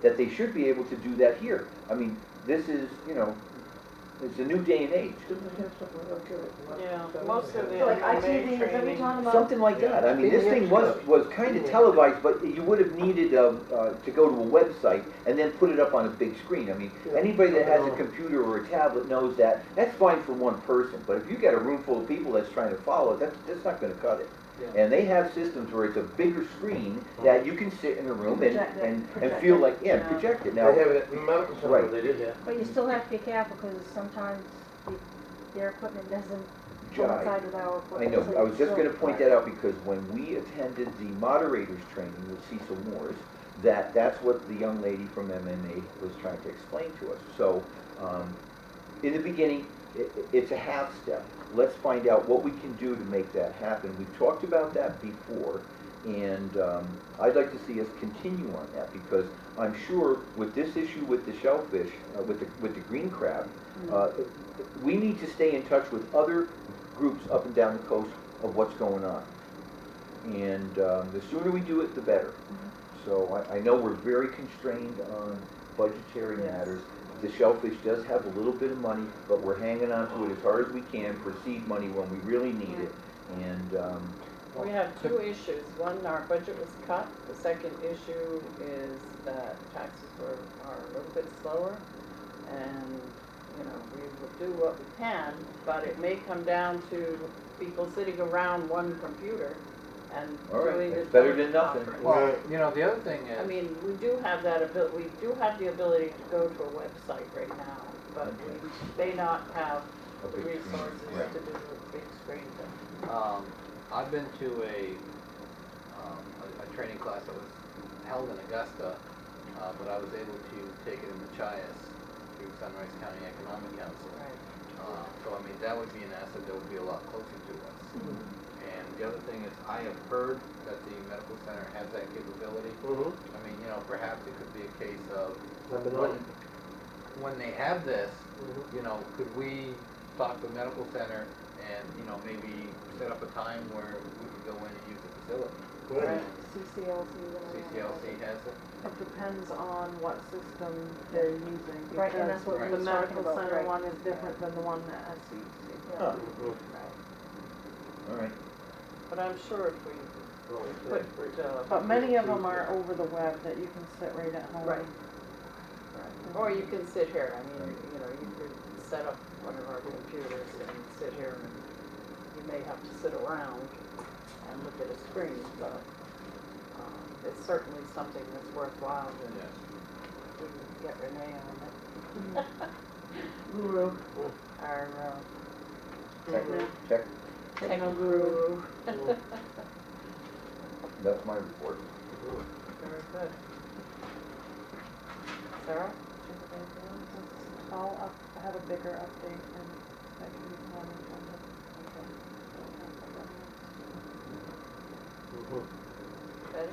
that they should be able to do that here. I mean, this is, you know, it's a new day and age. Yeah, most of the So like MMA ITV, is that what you're training. talking about? Something like that. I mean, this thing was kind of televised, but you would have needed to go to a website and then put it up on a big screen. I mean, anybody that has a computer or a tablet knows that. That's fine for one person, but if you got a room full of people that's trying to follow it, that's not going to cut it. And they have systems where it's a bigger screen that you can sit in a room and feel like, yeah, project it. Now, They have it at the medical center, right. they did, yeah. But you still have to be careful, because sometimes their equipment doesn't Jive. coincide with our I equipment. know, so I was just still- gonna point that out, because when we attended the moderators training with Cecil Moores, that's what the young lady from MMA was trying to explain to us. So, in the beginning, it's a half step. Let's find out what we can do to make that happen. We've talked about that before, and I'd like to see us continue on that, because I'm sure with this issue with the shellfish, with the green crab, we need to stay in touch with other groups up and down the coast of what's going on. And the sooner we do it, the better. So I know we're very constrained on budgetary matters. The shellfish does have a little bit of money, but we're hanging on to it as hard as we can for seed money when we really need it. And We have two issues. One, our budget was cut. The second issue is that taxes are a little bit slower. And, you know, we will do what we can, but it may come down to people sitting around one computer and all right, doing it's this better than nothing. Well, you know, the other thing is, I mean, we do have that ability, we do have the ability to go to a website right now, but we may not have A the big screen, resources right. to do the big screen thing. I've been to a training class that was held in Augusta, but I was able to take it in Machias through Sunrise County Economic Council. Right. So I mean, that would be an asset that would be a lot closer to us. And the other thing is, I have heard that the medical center has that capability. I mean, you know, perhaps it could be a case of when they have this, you know, could we talk to the medical center and, you know, maybe set up a time where we could go in and use the facility? Right. CCLC has it? It depends on what system they're using. Right, and that's what because we the was talking medical about, center right. one is different than the one that SCC. Huh. All right. But I'm sure if we put, But many of them are over the web that you can sit right at home. Right. or you can sit here, I mean, you know, you could set up one of our computers and sit here, and you may have to sit around and look at a screen, but it's certainly something that's worthwhile, and we can get Renee on it. Guru. Our Check. techno guru. That's my report. Very good. Sarah? Do you have anything else? I'll have a bigger update and that can be on the agenda. Betty?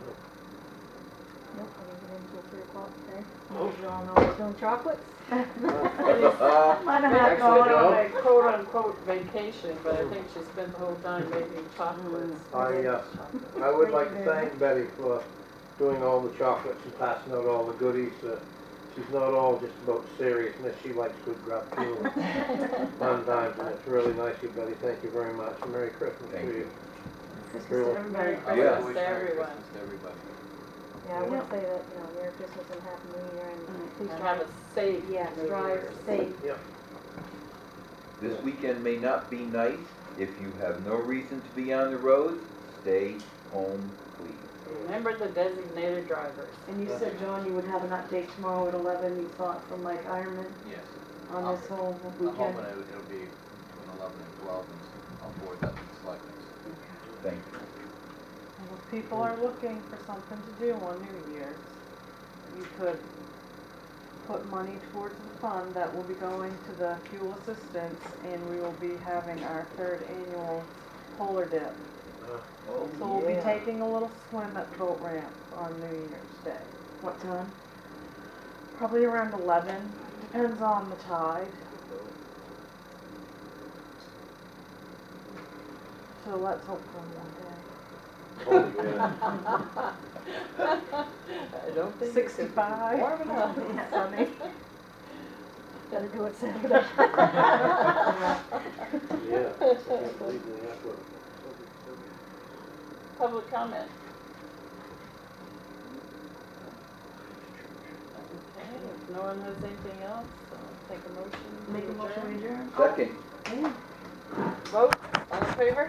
Nope, I didn't get in until 3 o'clock today. You all know I was doing chocolates. Might have had Excellent going job. on On a quote-unquote vacation, but I think she spent the whole time making chocolates. I would like to thank Betty for doing all the chocolates and passing out all the goodies. She's not all just about seriousness, she likes good grub too. Fun times, and it's really nice of you, Betty. Thank you very much. Merry Christmas Thank to you. you. Christmas Really? to everybody. Yeah. Christmas to everyone. Christmas to everybody. Yeah, I would say that, you know, Merry Christmas and Happy New Year, and please And have drive, a safe yes, New drive Year's. safe. This weekend may not be nice. If you have no reason to be on the roads, stay home, please. Remember the designated drivers. And you said, John, you would have an update tomorrow at 11, you thought, from Mike Ironman Yes. on this whole I'm weekend? hoping it'll be between 11 and 12, and I'll forward that to the selectmen. Thank you. And if people are looking for something to do on New Year's, you could put money towards the fund that will be going to the fuel assistance, and we will be having our 3rd annual polar dip. Oh, So we'll be yeah. taking a little swim at the boat ramp on New Year's Day. What time? Probably around 11, depends on the tide. So let's hope for one day. Oh, yeah. I don't think it could be 65. warm enough. Yeah, Sunday. Better do it Saturday. Yeah, I can't believe the effort. Public comment. Okay, if no one has anything else, I'll take a motion. to Make a motion adjourn. to adjourn. Second. Vote, all in favor?